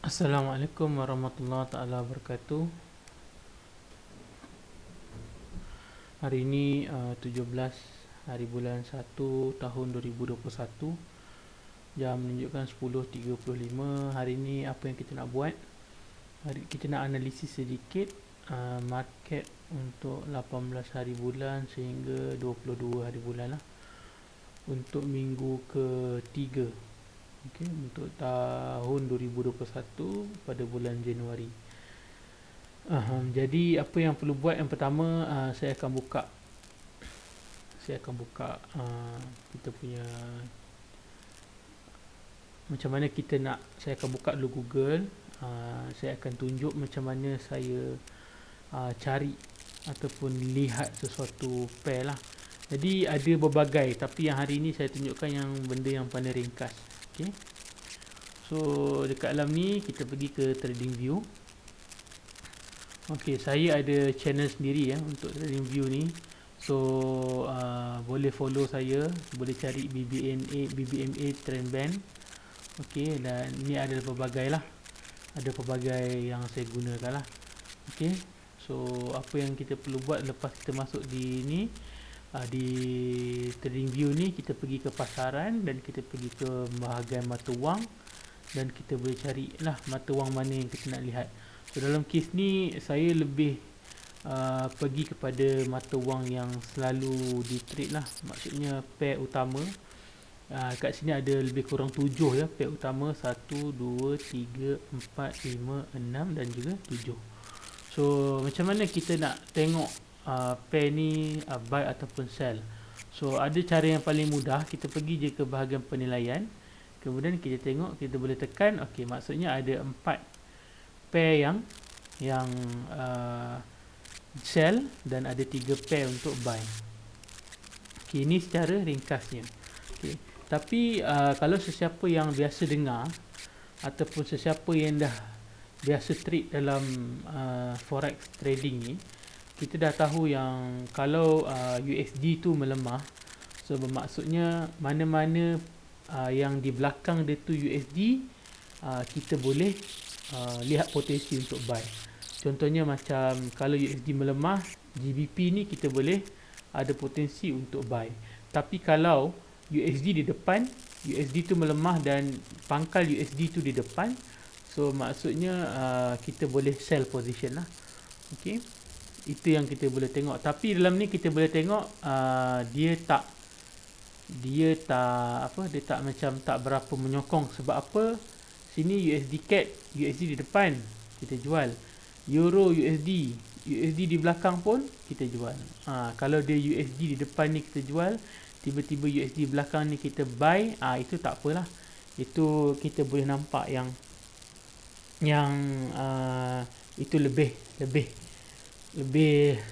Assalamualaikum warahmatullahi taala wabarakatuh. Hari ini 17 hari bulan 1 tahun 2021. Jam menunjukkan 10.35. Hari ini apa yang kita nak buat? Hari kita nak analisis sedikit market untuk 18 hari bulan sehingga 22 hari bulan lah. Untuk minggu ketiga. Okey, untuk tahun 2021 pada bulan Januari. Jadi apa yang perlu buat, yang pertama saya akan buka kita punya, macam mana kita nak, saya akan buka dulu Google. Saya akan tunjuk macam mana saya cari ataupun lihat sesuatu pair lah. Jadi ada berbagai, tapi yang hari ini saya tunjukkan yang benda yang paling ringkas. Okay. So dekat dalam ni kita pergi ke TradingView. Okay, saya ada channel sendiri ya untuk TradingView ni. So boleh follow saya, boleh cari BBMA Trend Band. Okay, dan ni ada pelbagai lah, ada pelbagai yang saya gunakan lah. Okay, so apa yang kita perlu buat lepas kita masuk di ni, di TradingView ni, kita pergi ke pasaran dan kita pergi ke bahagian mata wang, dan kita boleh cari lah mata wang mana yang kita nak lihat. So dalam kes ni saya lebih pergi kepada mata wang yang selalu di trade lah, maksudnya pair utama. Kat sini ada lebih kurang 7 ya pair utama, 1, 2, 3, 4, 5, 6 dan juga 7. So macam mana kita nak tengok pair ni buy ataupun sell? So ada cara yang paling mudah, kita pergi je ke bahagian penilaian, kemudian kita tengok, kita boleh tekan. Okey, maksudnya ada 4 pair yang sell dan ada 3 pair untuk buy. Okey, ini secara ringkasnya. Okey, tapi kalau sesiapa yang biasa dengar ataupun sesiapa yang dah biasa trade dalam forex trading ni, kita dah tahu yang kalau USD tu melemah, so bermaksudnya mana-mana yang di belakang dia tu USD, kita boleh lihat potensi untuk buy. Contohnya macam kalau USD melemah, GBP ni kita boleh ada potensi untuk buy. Tapi kalau USD di depan, USD tu melemah dan pangkal USD tu di depan, so maksudnya kita boleh sell position lah. Okey, itu yang kita boleh tengok. Tapi dalam ni kita boleh tengok dia tak macam tak berapa menyokong. Sebab apa? Sini USD CAD, USD di depan, kita jual. Euro USD di belakang pun kita jual. Kalau dia USD di depan ni kita jual, tiba-tiba USD belakang ni kita buy, itu tak apalah. Itu kita boleh nampak yang itu lebih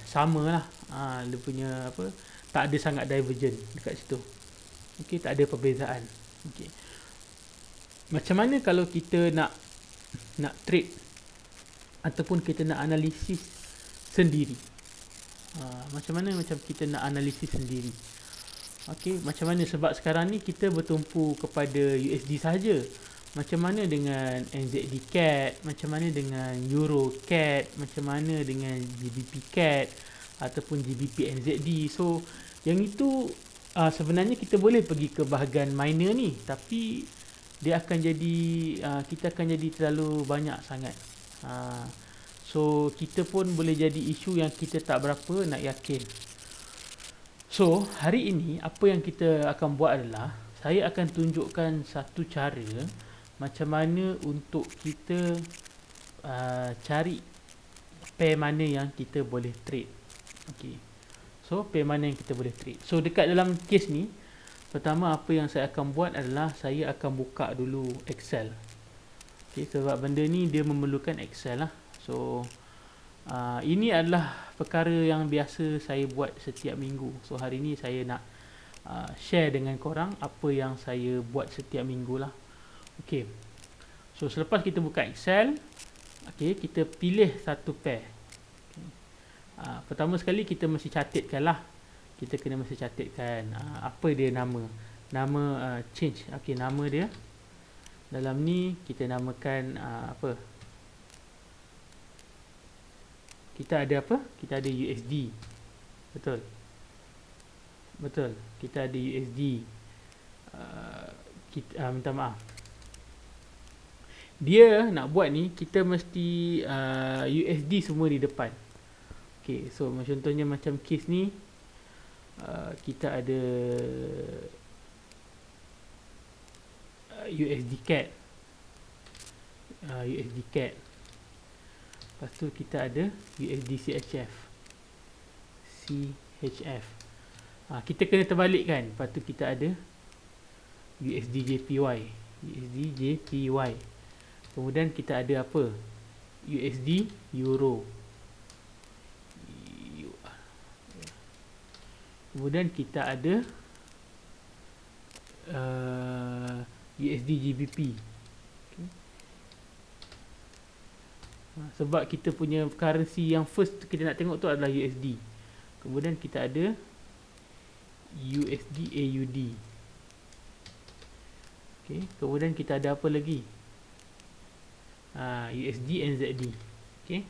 sama lah. Dia punya apa, tak ada sangat divergent dekat situ. Okey, tak ada perbezaan. Okey, macam mana kalau kita nak trade ataupun kita nak analisis sendiri? Macam mana kita nak analisis sendiri? Okey, macam mana? Sebab sekarang ni kita bertumpu kepada USD saja. Macam mana dengan NZD CAD? Macam mana dengan Euro CAD? Macam mana dengan GBP CAD ataupun GBP NZD? So yang itu sebenarnya kita boleh pergi ke bahagian minor ni, tapi dia akan jadi kita akan jadi terlalu banyak sangat. So kita pun boleh jadi isu yang kita tak berapa nak yakin. So hari ini apa yang kita akan buat adalah, saya akan tunjukkan satu cara macam mana untuk kita cari pair mana yang kita boleh trade. Okey, so pair mana yang kita boleh trade. So dekat dalam kes ni, pertama apa yang saya akan buat adalah saya akan buka dulu Excel. Okey, sebab benda ni dia memerlukan Excel lah. So ini adalah perkara yang biasa saya buat setiap minggu. So hari ni saya nak share dengan korang apa yang saya buat setiap minggu lah. Okey, so selepas kita buka Excel, okey, kita pilih satu pair. Pertama sekali kita mesti catatkan lah. Kita kena mesti catatkan apa dia nama change. Okey, nama Dalam ni kita namakan apa? Kita ada apa? Kita ada USD. Betul. Betul. Kita ada USD. Minta maaf. Dia nak buat ni kita mesti USD semua di depan. Okay, so contohnya macam case ni kita ada USD CAD. USD CAD. Lepas tu kita ada USD CHF. CHF. Kita kena terbalik kan. Lepas tu kita ada USD JPY. USD JPY. Kemudian kita ada apa? USD Euro. Kemudian kita ada USD GBP. Okay. Sebab kita punya currency yang first kita nak tengok tu adalah USD. Kemudian kita ada USD AUD. Okay. Kemudian kita ada apa lagi? USD NZD. Okay.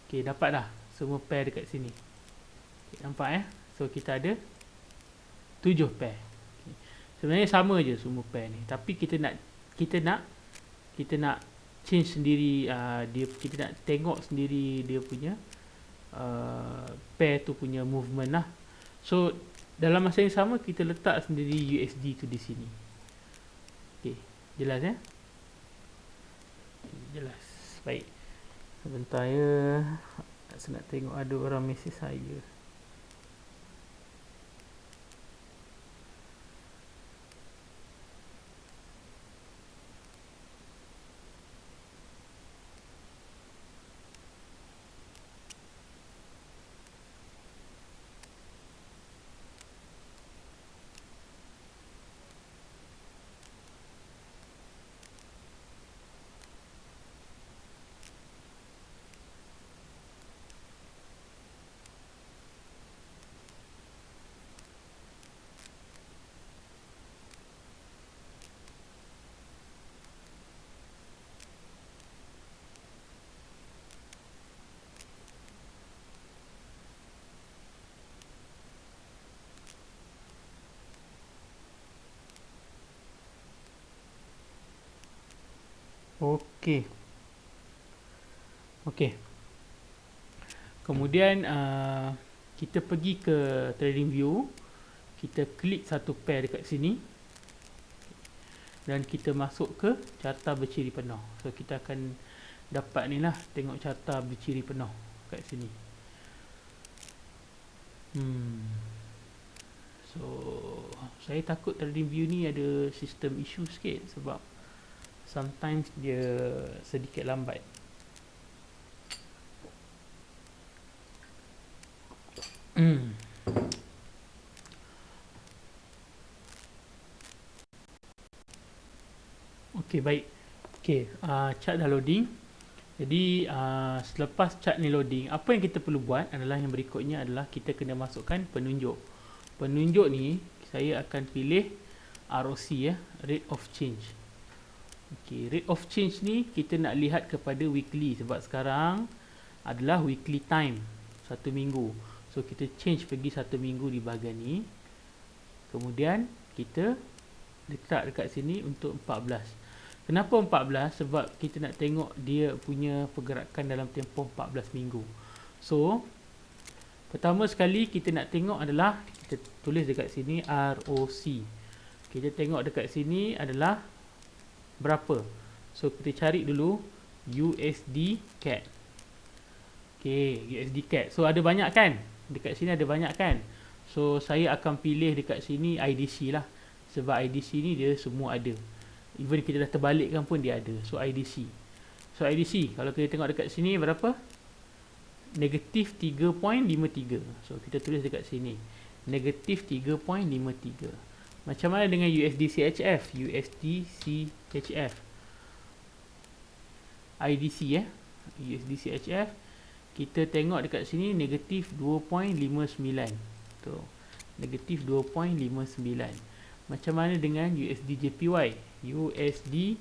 Okay, dapat dah semua pair dekat sini. Okay, nampak So kita ada 7 pair. Okay. Sebenarnya sama je semua pair ni, tapi kita nak change sendiri kita nak tengok sendiri dia punya pair tu punya movement lah. So dalam masa yang sama kita letak sendiri USD tu di sini. Okey, jelas jelas. Baik. Sebentar ya. Saya nak tengok ada orang mesej saya. Okey. Okey. Kemudian kita pergi ke trading view. Kita klik satu pair dekat sini. Dan kita masuk ke carta berciri penuh. So kita akan dapat ni lah, tengok carta berciri penuh kat sini. So saya takut trading view ni ada sistem issue sikit sebab sometimes dia sedikit lambat. Okey, baik. Okey, chart dah loading. Jadi selepas chart ni loading, apa yang kita perlu buat adalah yang berikutnya adalah kita kena masukkan penunjuk. Penunjuk ni saya akan pilih ROC rate of change. Okay, rate of change ni kita nak lihat kepada weekly sebab sekarang adalah weekly time, 1 minggu. So kita change pergi 1 minggu di bahagian ni. Kemudian kita letak dekat sini untuk 14. Kenapa 14? Sebab kita nak tengok dia punya pergerakan dalam tempoh 14 minggu. So pertama sekali kita nak tengok adalah kita tulis dekat sini ROC. Kita tengok dekat sini adalah berapa. So kita cari dulu USD CAD. Okay, USD CAD. So ada banyak kan? Dekat sini ada banyak kan? So saya akan pilih dekat sini IDC lah. Sebab IDC ni dia semua ada. Even kita dah terbalikkan pun dia ada. So IDC. So IDC kalau kita tengok dekat sini berapa? Negatif 3.53. So kita tulis dekat sini negatif 3.53. Macam mana dengan USD CHF? USD CHF IDC USD CHF kita tengok dekat sini negatif 2.59. Tu negatif 2.59. Macam mana dengan USD JPY? USD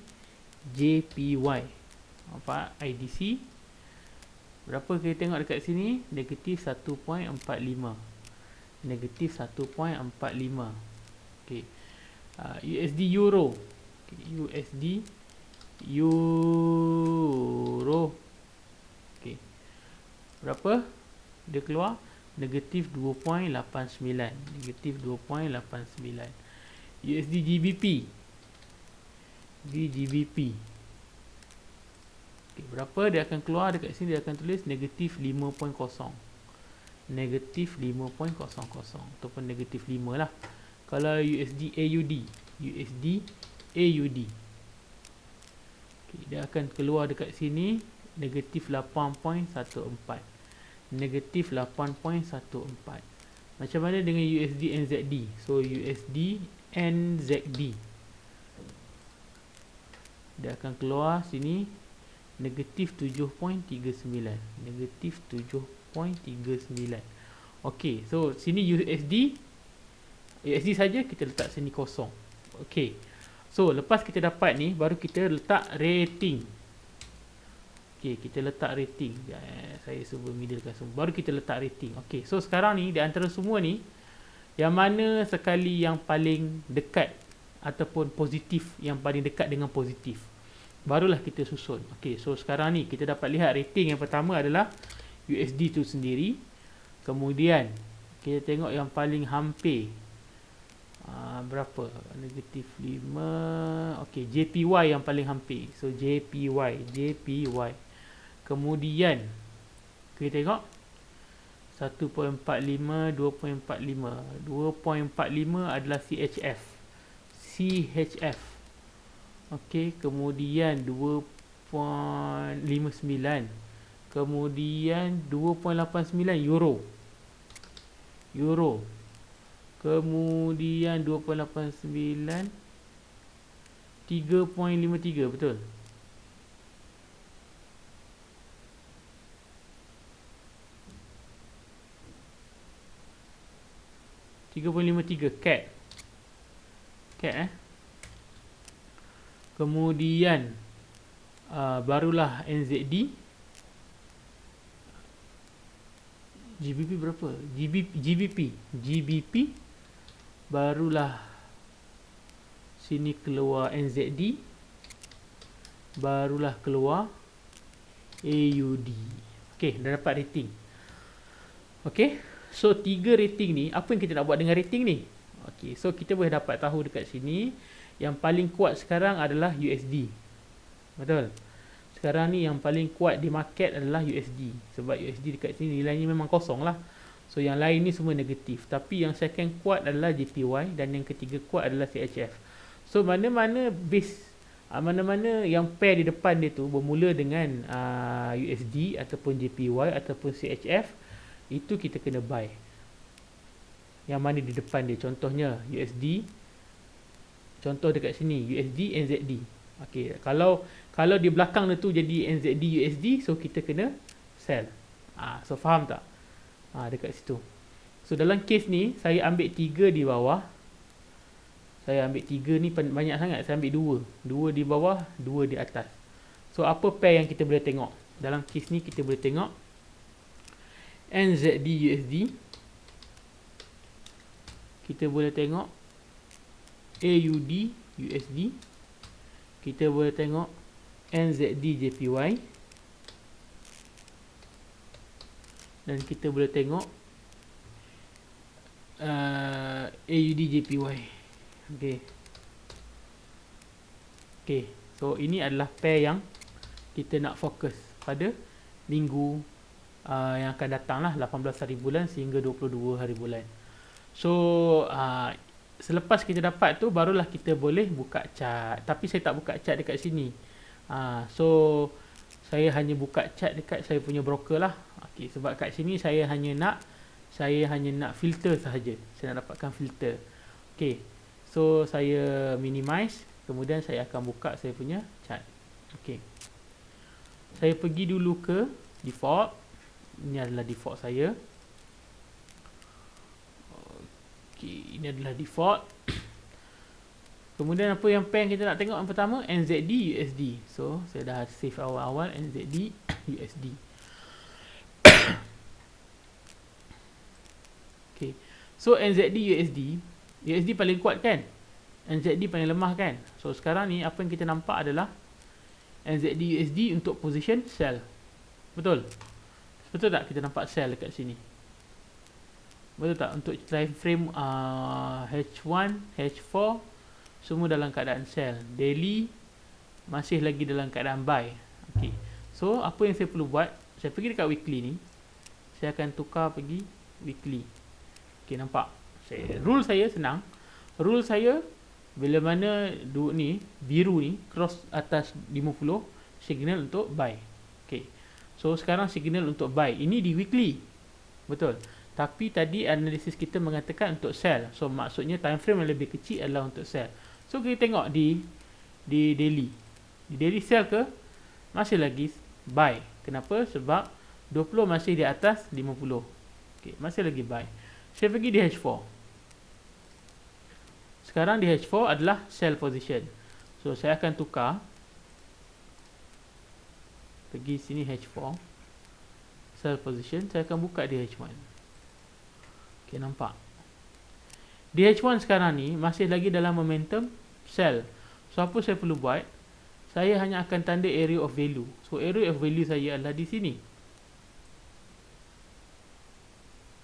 JPY. Nampak IDC. Berapa kita tengok dekat sini? Negatif 1.45. Negatif 1.45. Okay. USD Euro. Okay. USD Euro. Okay. Berapa? Dia keluar negatif 2.89. Negatif 2.89. USD GBP. GBP. Okay, berapa dia akan keluar dekat sini? Dia akan tulis negatif 5.0. Negatif 5.00 ataupun negatif 5 lah. Kalau USD AUD. USD AUD. Okay, dia akan keluar dekat sini negatif 8.14. Negatif 8.14. Macam mana dengan USD NZD? So USD NZD, dia akan keluar sini negatif 7.39. Negatif 7.39. Okey, so sini USD saja kita letak sini kosong. Okey, so lepas kita dapat ni, baru kita letak rating. Okey, kita letak rating. Saya cuba middlekan semua. Baru kita letak rating. Okey, so sekarang ni di antara semua ni, yang mana sekali yang paling dekat ataupun positif, yang paling dekat dengan positif, barulah kita susun. Okey, so sekarang ni kita dapat lihat rating yang pertama adalah USD tu sendiri. Kemudian kita tengok yang paling hampir, berapa? Negatif 5. Okey, JPY yang paling hampir. So JPY. Kemudian kita tengok 1.45, 2.45. 2.45 adalah CHF. Okey, kemudian 2.59. Kemudian 2.89 euro. Kemudian 2.89, 3.53, betul? CAD. Kemudian barulah NZD. GBP berapa? GBP barulah sini keluar NZD, barulah keluar AUD. Okey, dah dapat rating. Okey, so 3 rating ni, apa yang kita nak buat dengan rating ni? Okey, so kita boleh dapat tahu dekat sini yang paling kuat sekarang adalah USD. Betul? Sekarang ni yang paling kuat di market adalah USD. Sebab USD dekat sini nilainya memang kosong lah. So yang lain ni semua negatif. Tapi yang second kuat adalah JPY, dan yang ketiga kuat adalah CHF. So mana-mana base, mana-mana yang pair di depan dia tu bermula dengan USD ataupun JPY ataupun CHF, itu kita kena buy. Yang mana di depan dia, contohnya USD. Contoh dekat sini USD NZD. Okey, kalau di belakang dia tu jadi NZD USD, so kita kena sell. So faham tak? Dekat situ. So dalam case ni saya ambil 3 di bawah. Saya ambil 3 ni banyak sangat. Saya ambil 2 di bawah, 2 di atas. So apa pair yang kita boleh tengok? Dalam case ni kita boleh tengok NZD USD. Kita boleh tengok AUD USD. Kita boleh tengok NZD JPY. Dan kita boleh tengok AUD JPY. Okey, so ini adalah pair yang kita nak fokus pada minggu yang akan datang lah, 18 hari bulan sehingga 22 hari bulan. So selepas kita dapat tu, barulah kita boleh buka chart. Tapi saya tak buka chart dekat sini. So saya hanya buka chart dekat saya punya broker lah. Okey, sebab kat sini saya hanya nak filter sahaja. Saya nak dapatkan filter. Okey, so saya minimize, kemudian saya akan buka saya punya chart. Okey, saya pergi dulu ke default. Ini adalah default saya. Okey, ini adalah default. Kemudian apa yang pen kita nak tengok yang pertama, NZD USD. So saya dah save awal-awal NZD USD. Okay. So NZD USD paling kuat kan? NZD paling lemah kan? So sekarang ni apa yang kita nampak adalah NZD USD untuk position sell. Betul? Betul tak kita nampak sell dekat sini? Betul tak? Untuk time frame H1, H4 semua dalam keadaan sell. Daily masih lagi dalam keadaan buy. Okay. So apa yang saya perlu buat, saya pergi dekat weekly ni, saya akan tukar pergi weekly. Okay, nampak? Rule saya senang. Rule saya, bila mana ni biru ni cross atas 50, signal untuk buy. Okay. So sekarang signal untuk buy. Ini di weekly. Betul. Tapi tadi analisis kita mengatakan untuk sell. So maksudnya time frame yang lebih kecil adalah untuk sell. So kita tengok di daily. Di daily sell ke? Masih lagi buy. Kenapa? Sebab 20 masih di atas 50. Okay, masih lagi buy. Saya pergi di H4. Sekarang di H4 adalah sell position. So saya akan tukar. Pergi sini H4. Sell position. Saya akan buka di H1. Okay, nampak? Di H1 sekarang ni masih lagi dalam momentum sell. So apa saya perlu buat? Saya hanya akan tanda area of value. So area of value saya adalah di sini.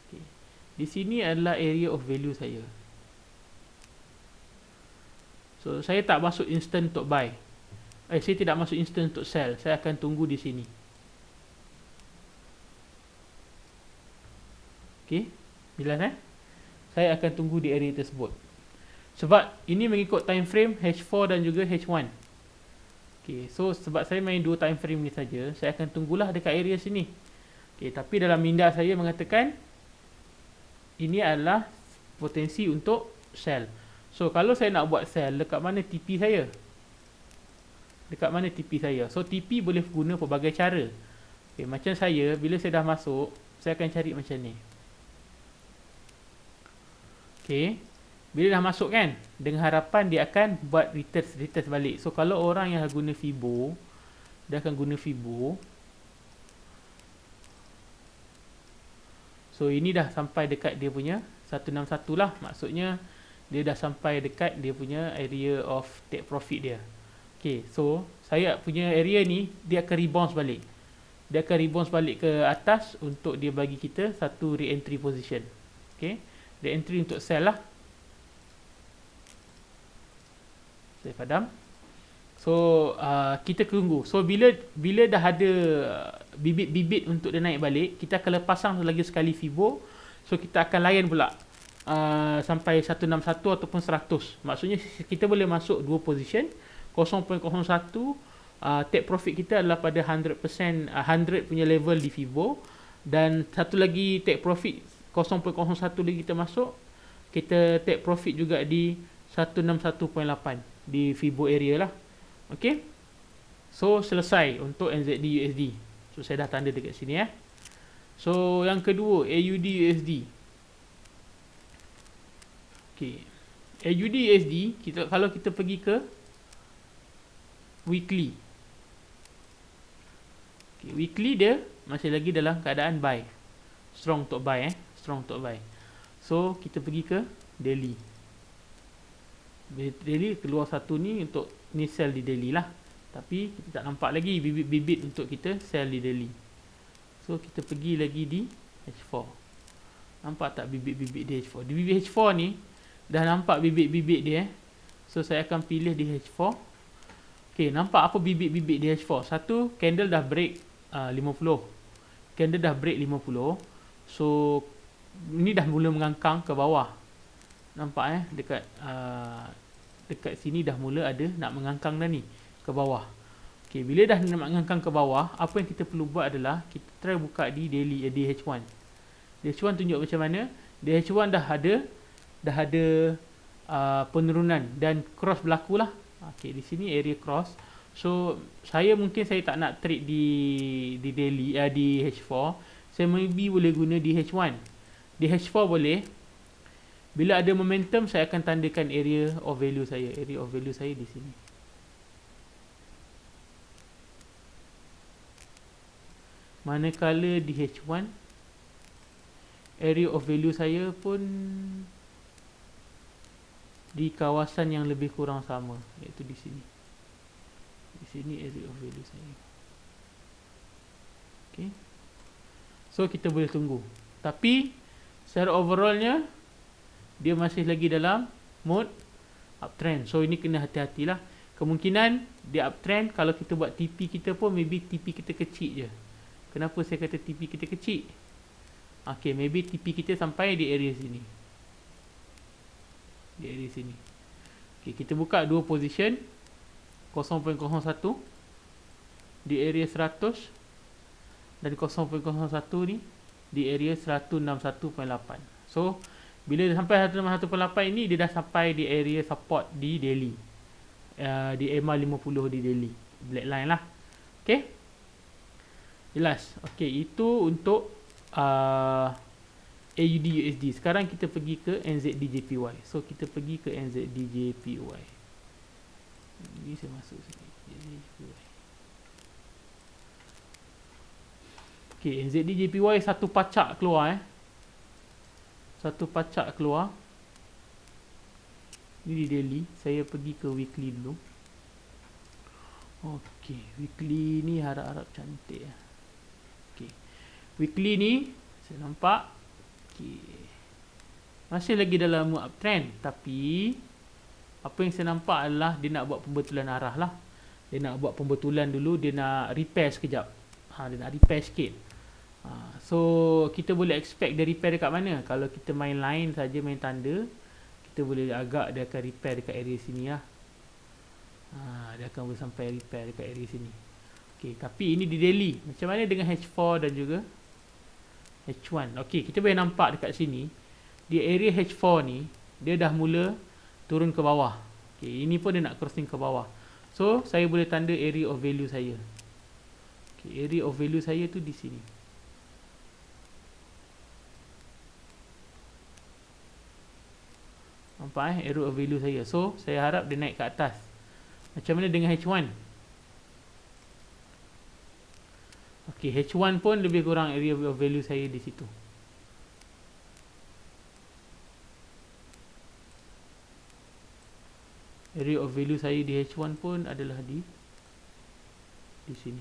Okay. Di sini adalah area of value saya. So saya tak masuk instant untuk buy. Saya tidak masuk instant untuk sell. Saya akan tunggu di sini. Okay. Jelas Saya akan tunggu di area tersebut. Sebab ini mengikut time frame H4 dan juga H1. Okay, so sebab saya main dua time frame ni saja, saya akan tunggulah dekat area sini. Okay, tapi dalam minda saya mengatakan ini adalah potensi untuk sell. So kalau saya nak buat sell, dekat mana TP saya? Dekat mana TP saya? So TP boleh guna pelbagai cara. Okay, macam saya, bila saya dah masuk, saya akan cari macam ni. Okay, bila dah masuk kan, dengan harapan dia akan buat retest balik. So kalau orang yang guna Fibo, dia akan guna Fibo. So ini dah sampai dekat dia punya 161 lah. Maksudnya dia dah sampai dekat dia punya area of take profit dia. Okay, so saya punya area ni dia akan rebound balik. Dia akan rebound balik ke atas untuk dia bagi kita satu re-entry position. Okay, re-entry untuk sell lah. Saya padam. So kita tunggu. So bila dah ada bibit-bibit untuk dia naik balik, kita akan pasang lagi sekali Fibo. So kita akan layan pula sampai 161 ataupun 100. Maksudnya kita boleh masuk dua position. 0.01 take profit kita adalah pada 100% 100 punya level di Fibo, dan satu lagi take profit 0.01 lagi kita masuk, kita take profit juga di 161.8 di Fibo area lah. Okay, so selesai untuk NZD USD. So saya dah tanda dekat sini ya. So yang kedua, AUD USD. Okay, AUD USD, kalau kita pergi ke weekly. Okay, weekly dia masih lagi dalam keadaan buy. Strong untuk buy strong untuk buy. So kita pergi ke daily. Daily keluar satu ni untuk ni sell di daily lah. Tapi kita tak nampak lagi bibit-bibit untuk kita sell di daily. So kita pergi lagi di H4. Nampak tak bibit-bibit di H4? Di bibit H4 ni dah nampak bibit-bibit dia So saya akan pilih di H4. Okay, nampak apa bibit-bibit di H4? Satu, candle dah break 50. Candle dah break 50. So ini dah mula mengangkang ke bawah. Nampak dekat sini dah mula ada nak mengangkang dah ni ke bawah. Okay, bila dah nak mengangkang ke bawah, apa yang kita perlu buat adalah kita try buka di daily di H1. Di H1 tunjuk macam mana? Di H1 dah ada penurunan dan cross berlaku lah. Okay, di sini area cross. So saya tak nak trade di daily di H4. Saya maybe boleh guna di H1. Di H4 boleh. Bila ada momentum, saya akan tandakan area of value saya. Area of value saya di sini. Manakala di H1, area of value saya pun di kawasan yang lebih kurang sama, iaitu di sini. Di sini area of value saya. Okay. So kita boleh tunggu. Tapi secara overallnya dia masih lagi dalam mode uptrend. So ini kena hati-hatilah. Kemungkinan dia uptrend, kalau kita buat TP kita pun maybe TP kita kecil je. Kenapa saya kata TP kita kecil? Okay, maybe TP kita sampai di area sini. Di area sini. Okay, kita buka dua position 0.01 di area 100 dan 0.01 ni di area 161.8. So bila dia sampai 161.8 ini, dia dah sampai di area support di daily, di EMA 50 di daily, black line lah. Okay, jelas. Okay, itu untuk AUD USD. Sekarang kita pergi ke NZD JPY. So kita pergi ke NZD JPY. Ini saya masuk sini, JPY. Okay, NZD JPY satu pacak keluar satu pacak keluar. Ini di daily. Saya pergi ke weekly dulu. Okay, weekly ni harap-harap cantik. Okay, weekly ni saya nampak masih lagi dalam uptrend, tapi apa yang saya nampak adalah dia nak buat pembetulan arah lah. Dia nak buat pembetulan dulu, dia nak repair sekejap. Dia nak repair sikit. So kita boleh expect dia repair dekat mana. Kalau kita main line saja, main tanda, kita boleh agak dia akan repair dekat area sini lah. Dia akan boleh sampai repair dekat area sini. Okay, tapi ini di daily. Macam mana dengan H4 dan juga H1? Okay, kita boleh nampak dekat sini, di area H4 ni dia dah mula turun ke bawah. Okay, ini pun dia nak crossing ke bawah. So saya boleh tanda area of value saya. Okay, area of value saya tu di sini. Nampak area of value saya. So saya harap dia naik ke atas. Macam mana dengan H1? Okay, H1 pun lebih kurang area of value saya di situ. Area of value saya di H1 pun adalah di sini.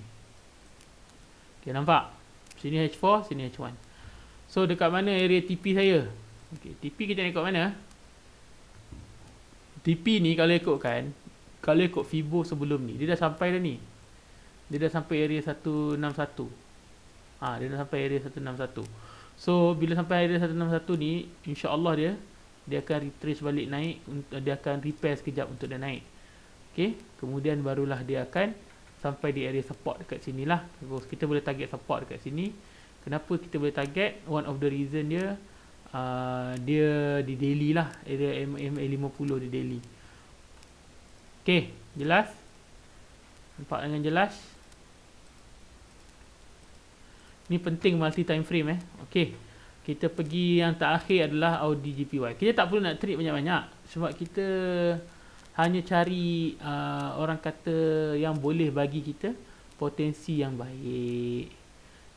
Okay, nampak? Sini H4, sini H1. So dekat mana area TP saya? Okay, TP kita nak ikut mana? TP ni kalau ikutkan, kalau ikut Fibo sebelum ni, dia dah sampai dah ni. Dia dah sampai area 161. Dia dah sampai area 161. So bila sampai area 161 ni, insya-Allah dia akan retrace balik naik, dia akan repair sekejap untuk dia naik. Okey, kemudian barulah dia akan sampai di area support dekat sinilah. So, kita boleh target support dekat sini. Kenapa kita boleh target? One of the reason dia dia di daily lah, area MA50 di daily. Okey, jelas? Nampak dengan jelas? Ni penting multi time frame Okey. Kita pergi yang terakhir adalah AUD JPY. Kita tak perlu nak trade banyak-banyak sebab kita hanya cari orang kata yang boleh bagi kita potensi yang baik.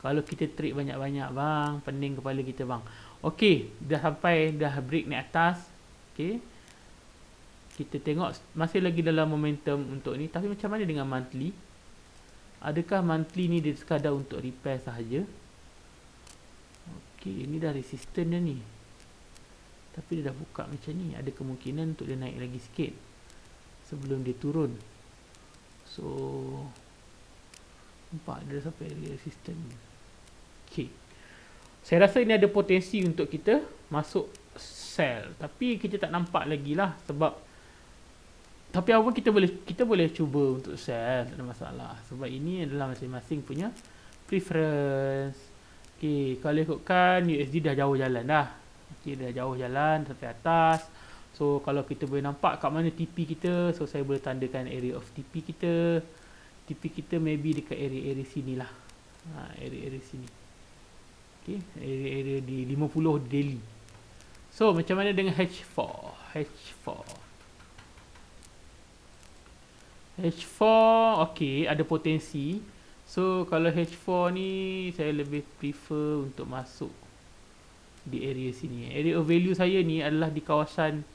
Kalau kita trade banyak-banyak bang, pening kepala kita bang. Okey, dah sampai, dah break naik atas. Okey, kita tengok masih lagi dalam momentum untuk ni. Tapi macam mana dengan monthly? Adakah monthly ni dia sekadar untuk repair sahaja? Okey, ini dah resistant dah ni, tapi dia dah buka macam ni. Ada kemungkinan untuk dia naik lagi sikit sebelum dia turun. So nampak dia dah sampai resistant. Okey, saya rasa ini ada potensi untuk kita masuk sell, tapi kita tak nampak lagi lah. Sebab tapi apa kita boleh cuba untuk sell, tak ada masalah. Sebab ini adalah masing-masing punya preference. Okey, kalau ikutkan USD dah jauh jalan dah. Okey, dah jauh jalan sampai atas. So kalau kita boleh nampak kat mana TP kita, so saya boleh tandakan area of TP kita. TP kita maybe dekat area-area sini lah. Area-area sini. Okey, area-area di 50 daily. So macam mana dengan H4? H4 okey, ada potensi. So kalau H4 ni saya lebih prefer untuk masuk di area sini. Area of value saya ni adalah di kawasan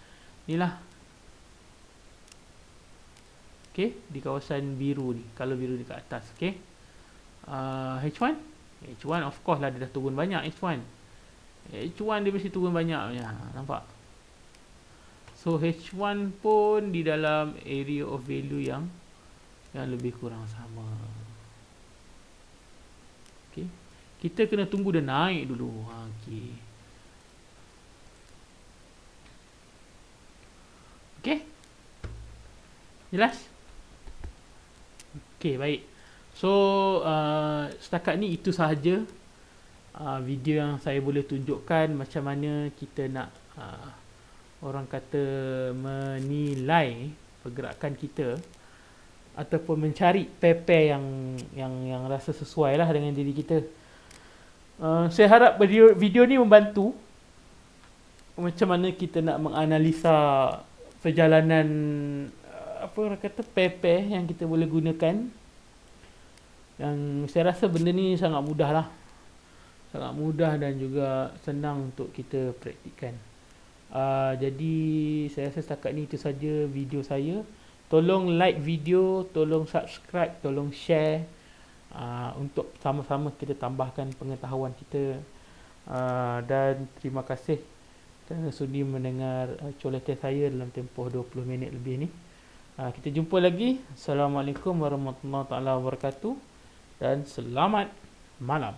ni lah. Okey, di kawasan biru ni. Kalau biru ni kat atas, okey. H1? H1 of course lah dia dah turun banyak H1. H1 dia mesti turun banyak punya. Nampak? So H1 pun di dalam area of value yang lebih kurang sama. Okey. Kita kena tunggu dia naik dulu. Okey. Okey. Jelas? Okey, baik. So setakat ni itu sahaja video yang saya boleh tunjukkan macam mana kita nak orang kata menilai pergerakan kita ataupun mencari pair-pair yang rasa sesuai lah dengan diri kita. Saya harap video ni membantu macam mana kita nak menganalisa perjalanan apa orang kata pair-pair yang kita boleh gunakan. Yang saya rasa benda ni sangat mudah lah. Sangat mudah dan juga senang untuk kita praktikkan. Jadi saya rasa setakat ni itu saja video saya. Tolong like video, tolong subscribe, tolong share untuk sama-sama kita tambahkan pengetahuan kita. Dan terima kasih kerana sudi mendengar coletan saya dalam tempoh 20 minit lebih ni. Kita jumpa lagi. Assalamualaikum warahmatullahi wabarakatuh dan selamat malam.